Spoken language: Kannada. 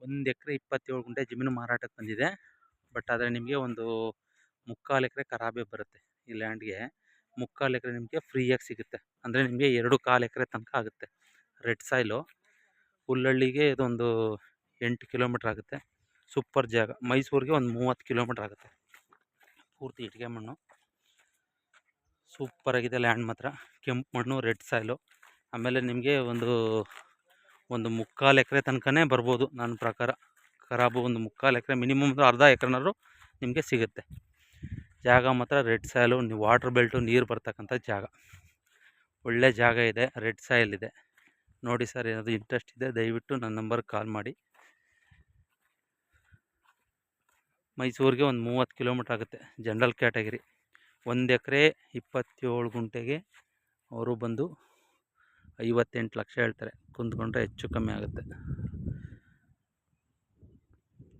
1 ಎಕರೆ 27 ಗುಂಟೆ ಜಮೀನು ಮಾರಾಟಕ್ಕೆ ಬಂದಿದೆ. ಬಟ್ ಆದರೆ ನಿಮಗೆ ಒಂದು 3/4 ಎಕರೆ ಖರಾಬೇ ಬರುತ್ತೆ. ಈ ಲ್ಯಾಂಡ್ಗೆ 3/4 ಎಕರೆ ನಿಮಗೆ ಫ್ರೀಯಾಗಿ ಸಿಗುತ್ತೆ. ಅಂದರೆ ನಿಮಗೆ 2/4 ಎಕರೆ ತನಕ ಆಗುತ್ತೆ. Red soil. ಹುಲ್ಲಳ್ಳಿಗೆ ಇದೊಂದು 8 ಕಿಲೋಮೀಟ್ರ್ ಆಗುತ್ತೆ. ಸೂಪರ್ ಜಾಗ. ಮೈಸೂರಿಗೆ ಒಂದು 30 ಕಿಲೋಮೀಟ್ರ್ ಆಗುತ್ತೆ. ಪೂರ್ತಿ ಇಟ್ಟಿಗೆ ಮಣ್ಣು. ಸೂಪರಾಗಿದೆ ಲ್ಯಾಂಡ್ ಮಾತ್ರ. ಕೆಂಪು ಮಣ್ಣು, ರೆಡ್ ಸಾಯಿಲು. ಆಮೇಲೆ ನಿಮಗೆ ಒಂದು 3/4 ಎಕರೆ ತನಕನೇ ಬರ್ಬೋದು ನನ್ನ ಪ್ರಕಾರ. ಖರಾಬು ಒಂದು 3/4 ಎಕರೆ, ಮಿನಿಮಮ್ ಒಂದು ಅರ್ಧ ಎಕರೆನಾದ್ರು ನಿಮಗೆ ಸಿಗುತ್ತೆ. ಜಾಗ ಮಾತ್ರ ರೆಡ್ ಸಾಯಿಲು, ವಾಟ್ರ್ ಬೆಲ್ಟು, ನೀರು ಬರ್ತಕ್ಕಂಥ ಜಾಗ. ಒಳ್ಳೆ ಜಾಗ ಇದೆ, ರೆಡ್ ಸಾಯಿಲ್ ಇದೆ. ನೋಡಿ ಸರ್, ಏನಾದರೂ ಇಂಟ್ರೆಸ್ಟ್ ಇದೆ ದಯವಿಟ್ಟು ನನ್ನ ನಂಬರ್ಗೆ ಕಾಲ್ ಮಾಡಿ. ಮೈಸೂರಿಗೆ ಒಂದು 30 ಕಿಲೋಮೀಟ್ರ್ ಆಗುತ್ತೆ. General category. 1 ಎಕರೆ 27 ಗುಂಟೆಗೆ ಅವರು ಬಂದು 58 ಲಕ್ಷ ಹೇಳ್ತಾರೆ. ಕುಂತ್ಕೊಂಡ್ರೆ ಹೆಚ್ಚು ಕಮ್ಮಿ ಆಗುತ್ತೆ.